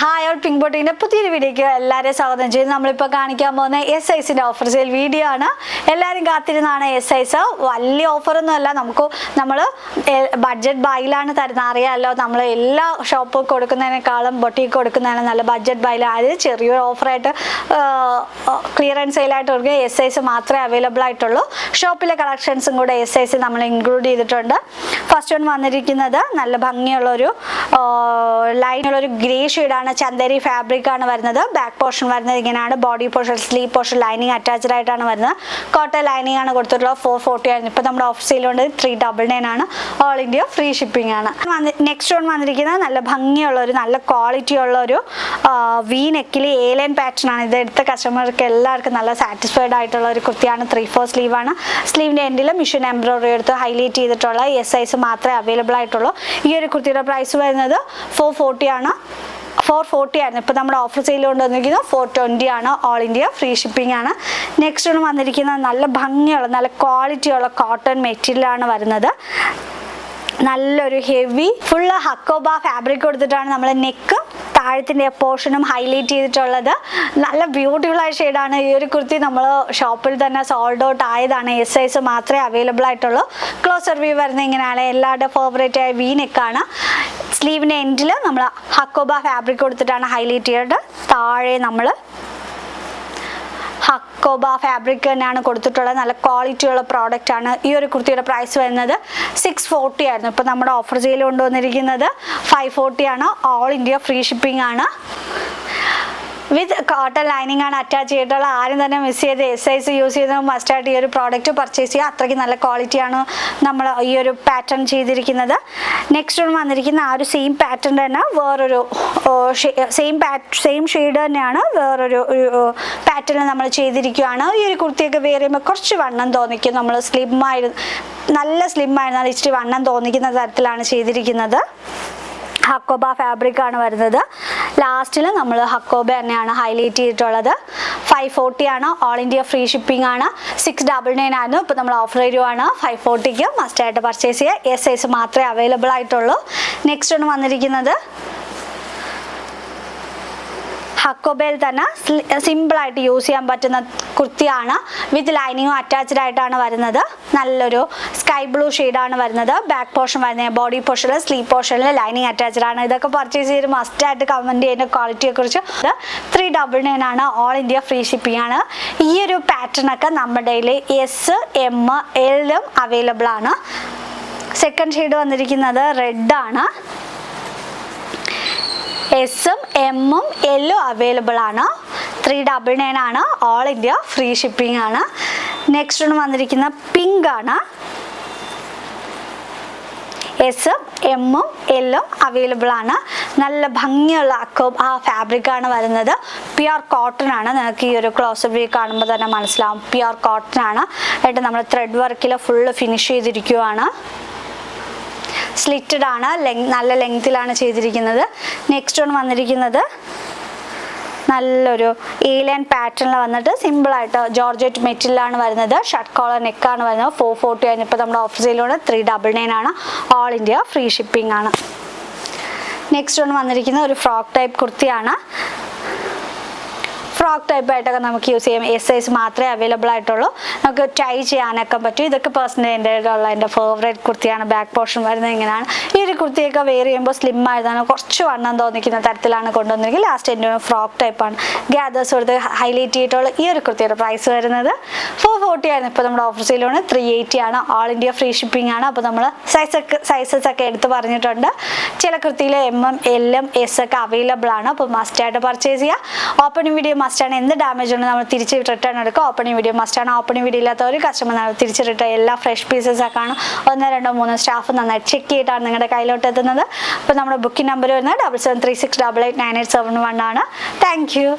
Hi all pink ബോട്ടിൻ്റെ പുതിയൊരു വീഡിയോയ്ക്ക് എല്ലാവരെയും സ്വാഗതം ചെയ്ത് നമ്മളിപ്പോൾ കാണിക്കാൻ പോകുന്ന എസ് ഐസിൻ്റെ ഓഫർ സെയിൽ വീഡിയോ ആണ്. എല്ലാവരും കാത്തിരുന്നാണ് എസ് ഐസ്. വലിയ ഓഫറൊന്നും അല്ല, നമ്മൾ ബഡ്ജറ്റ് ബൈയിലാണ് തരുന്നത്. അറിയാമല്ലോ, നമ്മൾ എല്ലാ ഷോപ്പ് കൊടുക്കുന്നതിനേക്കാളും ബൊട്ടീക്ക് കൊടുക്കുന്നതാണ് നല്ല ബഡ്ജറ്റ് ബൈയിൽ. അത് ചെറിയൊരു ഓഫറായിട്ട് ക്ലിയറൻസ് സെയിലായിട്ട് കൊടുക്കുക. എസ് ഐസ് മാത്രമേ അവൈലബിൾ ആയിട്ടുള്ളൂ. ഷോപ്പിലെ കളക്ഷൻസും കൂടെ എസ് ഐസ് നമ്മൾ ഇൻക്ലൂഡ് ചെയ്തിട്ടുണ്ട്. ഫസ്റ്റ് വൺ വന്നിരിക്കുന്നത് നല്ല ഭംഗിയുള്ളൊരു ലൈനുള്ളൊരു ഗ്രേ ഷെയ്ഡാണ്. ചന്ദേരി ഫാബ്രിക് ആണ് വരുന്നത്. ബാക്ക് പോർഷൻ വരുന്നത് ഇങ്ങനെയാണ്. Body portion, sleeve portion lining attached ആയിട്ടാണ് വരുന്നത്. കോട്ടൺ ലൈനിങ് ആണ് കൊടുത്തിട്ടുള്ളത്. 440 ആയിരുന്നു. ഇപ്പോൾ നമ്മുടെ ഓഫർ സെയിലുണ്ട് 399 ആണ്. ഓൾ ഇന്ത്യ ഫ്രീ ഷിപ്പിംഗ് ആണ്. നെക്സ്റ്റ് വൺ വന്നിരിക്കുന്നത് നല്ല ഭംഗിയുള്ളൊരു നല്ല ക്വാളിറ്റി ഉള്ളൊരു വി നെക്കിൽ ഏലൈൻ പാറ്റേൺ ആണ്. ഇതെടുത്ത കസ്റ്റമർക്ക് എല്ലാവർക്കും നല്ല സാറ്റിസ്ഫൈഡ് ആയിട്ടുള്ള ഒരു കുർത്തിയാണ്. 3/4 സ്ലീവ് ആണ്. സ്ലീവിൻ്റെ എൻഡിൽ മിഷൻ എംബ്രോയിഡറി എടുത്ത് ഹൈലൈറ്റ് ചെയ്തിട്ടുള്ള എസ് സൈസ് മാത്രമേ അവൈലബിൾ ആയിട്ടുള്ളൂ. ഈ ഒരു കുർത്തിയുടെ പ്രൈസ് വരുന്നത് 440 ആണ്. 440 ആയിരുന്നു. ഇപ്പോൾ നമ്മുടെ ഓഫർ സെയിൽ കൊണ്ടുവന്നിരിക്കുന്നത് 420 ആണ്. ഓൾ ഇന്ത്യ ഫ്രീ ഷിപ്പിംഗ് ആണ്. നെക്സ്റ്റ് ആണ് വന്നിരിക്കുന്നത് നല്ല ഭംഗിയുള്ള നല്ല ക്വാളിറ്റിയുള്ള കോട്ടൺ മെറ്റീരിയലാണ് വരുന്നത്. നല്ലൊരു ഹെവി ഫുള്ള് ഹക്കോബ ഫാബ്രിക് കൊടുത്തിട്ടാണ് നമ്മൾ നെക്കും താഴത്തിൻ്റെ പോർഷനും ഹൈലൈറ്റ് ചെയ്തിട്ടുള്ളത്. നല്ല ബ്യൂട്ടിഫുൾ ആയ ഷെയ്ഡാണ്. ഈ ഒരു കുർത്തി നമ്മൾ ഷോപ്പിൽ തന്നെ സോൾഡ് ഔട്ട് ആയതാണ്. എസ് സൈസ് മാത്രമേ അവൈലബിൾ ആയിട്ടുള്ളൂ. ക്ലോസർ വ്യൂ വരുന്നത് ഇങ്ങനെയാണ്. എല്ലാവരുടെ ഫേവറേറ്റ് ആയ വി നെക്കാണ്. സ്ലീവിൻ്റെ എൻഡിൽ നമ്മൾ ഹക്കോബ ഫാബ്രിക് കൊടുത്തിട്ടാണ് ഹൈലൈറ്റ് ചെയ്തിട്ട് താഴെ നമ്മൾ ഹക്കോബ ഫാബ്രിക് തന്നെയാണ് കൊടുത്തിട്ടുള്ളത്. നല്ല ക്വാളിറ്റിയുള്ള പ്രോഡക്റ്റ് ആണ്. ഈ ഒരു കുർത്തിയുടെ പ്രൈസ് വരുന്നത് 640 ആയിരുന്നു. ഇപ്പോൾ നമ്മുടെ ഓഫർ സെയിൽ കൊണ്ടുവന്നിരിക്കുന്നത് 540 ആണ്. ഓൾ ഇന്ത്യ ഫ്രീ ഷിപ്പിംഗ് ആണ്. വിത്ത് കോട്ടൺ ലൈനിങ് ആണ് അറ്റാച്ച് ചെയ്തിട്ടുള്ള. ആരും തന്നെ മിസ് ചെയ്ത് എസ് സൈസ് യൂസ് ചെയ്ത് മസ്റ്റായിട്ട് ഈ ഒരു പ്രോഡക്റ്റ് പർച്ചേസ് ചെയ്യുക. അത്രയ്ക്ക് നല്ല ക്വാളിറ്റിയാണ് നമ്മൾ ഈ ഒരു പാറ്റേൺ ചെയ്തിരിക്കുന്നത്. നെക്സ്റ്റ് വന്നിരിക്കുന്ന ആ ഒരു സെയിം പാറ്റേൺ തന്നെ വേറൊരു സെയിം ഷെയ്ഡ് തന്നെയാണ് വേറൊരു പാറ്റേണിൽ നമ്മൾ ചെയ്തിരിക്കുകയാണ്. ഈ ഒരു കുർത്തിയൊക്കെ വെയർ ചെയ്യുമ്പോൾ കുറച്ച് വണ്ണം തോന്നിക്കും. നമ്മൾ നല്ല സ്ലിം ആയിരുന്നാൽ ഇച്ചിരി വണ്ണം തോന്നിക്കുന്ന തരത്തിലാണ് ചെയ്തിരിക്കുന്നത്. ഹക്കോബ ഫാബ്രിക് ആണ് വരുന്നത്. ലാസ്റ്റിൽ നമ്മൾ ഹക്കോബ തന്നെയാണ് ഹൈലൈറ്റ് ചെയ്തിട്ടുള്ളത്. 540 ആണ്. ഓൾ ഇന്ത്യ ഫ്രീ ഷിപ്പിംഗ് ആണ്. 699 ആയിരുന്നു. ഇപ്പോൾ നമ്മൾ ഓഫർ തരുവാണ്. 540ക്ക് മസ്റ്റായിട്ട് പർച്ചേസ് ചെയ്യുക. എസ് സൈസ് മാത്രമേ അവൈലബിൾ ആയിട്ടുള്ളൂ. നെക്സ്റ്റ് ആണ് വന്നിരിക്കുന്നത് ഹക്കോബയിൽ തന്നെ സിമ്പിളായിട്ട് യൂസ് ചെയ്യാൻ പറ്റുന്ന കുർത്തിയാണ്. വിത്ത് ലൈനിങ്ങും അറ്റാച്ച്ഡ് ആയിട്ടാണ് വരുന്നത്. നല്ലൊരു സ്കൈ ബ്ലൂ ഷെയ്ഡാണ് വരുന്നത്. ബാക്ക് പോർഷൻ വരുന്നത് ബോഡി പോർഷനിൽ സ്ലീവ് പോർഷനിൽ ലൈനിങ് അറ്റാച്ച്ഡ് ആണ്. ഇതൊക്കെ പർച്ചേസ് ചെയ്ത് മസ്റ്റായിട്ട് കമൻറ്റ് ചെയ്യുന്ന ക്വാളിറ്റിയെക്കുറിച്ച് 399 ആണ്. ഓൾ ഇന്ത്യ ഫ്രീ ഷിപ്പിംഗ് ആണ്. ഈ ഒരു പാറ്റേണൊക്കെ നമ്മുടെ എസ് എം എല്ലും അവൈലബിൾ ആണ്. സെക്കൻഡ് ഷെയ്ഡ് വന്നിരിക്കുന്നത് റെഡ് ആണ്. എസും എമ്മും എല്ലും അവൈലബിൾ ആണ്. 399 ആണ്. ഓൾ ഇന്ത്യ ഫ്രീ ഷിപ്പിംഗ് ആണ്. നെക്സ്റ്റ് വന്നിരിക്കുന്ന പിങ്ക് ആണ്. എസും എമ്മും എല്ലും അവൈലബിൾ ആണ്. നല്ല ഭംഗിയുള്ള ആ ഫാബ്രിക് ആണ് വരുന്നത്. പ്യുർ കോട്ടൺ ആണ്. നിങ്ങൾക്ക് ഈ ഒരു ക്ലോസ് വ്യൂ കാണുമ്പോൾ തന്നെ മനസ്സിലാവും പ്യുർ കോട്ടൺ ആണ്. എന്നിട്ട് നമ്മൾ ത്രെഡ് വർക്കിൽ ഫുള്ള് ഫിനിഷ് ചെയ്തിരിക്കുവാണ്. സ്ലിറ്റഡ് ആണ്. നല്ല ലെങ്തിലാണ് ചെയ്തിരിക്കുന്നത്. നെക്സ്റ്റ് വൺ വന്നിരിക്കുന്നത് നല്ലൊരു ഏലിയൻ പാറ്റേണിൽ വന്നിട്ട് സിമ്പിളായിട്ട് ജോർജറ്റ് മെറ്റീരിയലാണ് വരുന്നത്. ഷർട്ട് കോളർ നെക്കാണ് വരുന്നത്. 440 ആയിരുന്നു. ഇപ്പോൾ നമ്മുടെ ഓഫർ സെയിലൂടെ 399 ആണ്. ഓൾ ഇന്ത്യ ഫ്രീ ഷിപ്പിംഗ് ആണ്. നെക്സ്റ്റ് വൺ വന്നിരിക്കുന്ന ഒരു ഫ്രോക്ക് ടൈപ്പ് കുർത്തിയാണ്. ഫ്രോക്ക് ടൈപ്പ് ആയിട്ടൊക്കെ നമുക്ക് യൂസ് ചെയ്യാം. എസ് സൈസ് മാത്രമേ അവൈലബിൾ ആയിട്ടുള്ളൂ. നമുക്ക് ടൈ ചെയ്യാനൊക്കെ പറ്റും. ഇതൊക്കെ പേഴ്സണലി എൻ്റെ ഫേവറേറ്റ് കുർത്തിയാണ്. ബാക്ക് പോർഷൻ വരുന്നത് ഇങ്ങനെയാണ്. ഈ ഒരു കുർത്തിയൊക്കെ വെയർ ചെയ്യുമ്പോൾ സ്ലിം ആയതാണ്. കുറച്ച് വണ്ണം തോന്നിക്കുന്ന തരത്തിലാണ് കൊണ്ടുവന്നിരിക്കുന്നത്. ലാസ്റ്റ് എൻ്റെ ഫ്രോക്ക് ടൈപ്പാണ്. ഗ്യാദേഴ്സ് കൊടുത്ത് ഹൈലൈറ്റ് ചെയ്തിട്ടുള്ള ഈ ഒരു കുർത്തിയുടെ പ്രൈസ് വരുന്നത് 440 ആയിരുന്നു. ഇപ്പോൾ നമ്മുടെ ഓഫർ സെയിലാണ് 380 ആണ്. ഓൾ ഇന്ത്യ ഫ്രീ ഷിപ്പിംഗ് ആണ്. അപ്പോൾ നമ്മൾ സൈസസ് ഒക്കെ എടുത്ത് പറഞ്ഞിട്ടുണ്ട്. ചില കുർത്തിയിൽ എമ്മും എല്ലും എസ് ഒക്കെ അവൈലബിൾ ആണ്. അപ്പോൾ മസ്റ്റായിട്ട് പർച്ചേസ് ചെയ്യുക. ഓപ്പണിംഗ് വീഡിയോ മസ്റ്റാണ്. എന്ത് ഡാമേജ് ഉണ്ട് നമ്മൾ തിരിച്ച് റിട്ടേൺ എടുക്കുക. ഓപ്പണിംഗ് വീഡിയോ മസ്റ്റാണ്. ഓപ്പണിംഗ് വീഡിയോ ഇല്ലാത്ത ഒരു കസ്റ്റമർ തിരിച്ച് റിട്ടേൺ എല്ലാ ഫ്രഷ് പീസസ് ഒക്കെ ആണ്. 1, 2, 3 സ്റ്റാഫ് നന്നായിട്ട് ചെക്ക് ചെയ്തിട്ടാണ് നിങ്ങളുടെ കയ്യിലോട്ട് എത്തുന്നത്. അപ്പോൾ നമ്മുടെ ബുക്കിംഗ് നമ്പർ വരുന്നത് 7736889871 ആണ്. Thank you.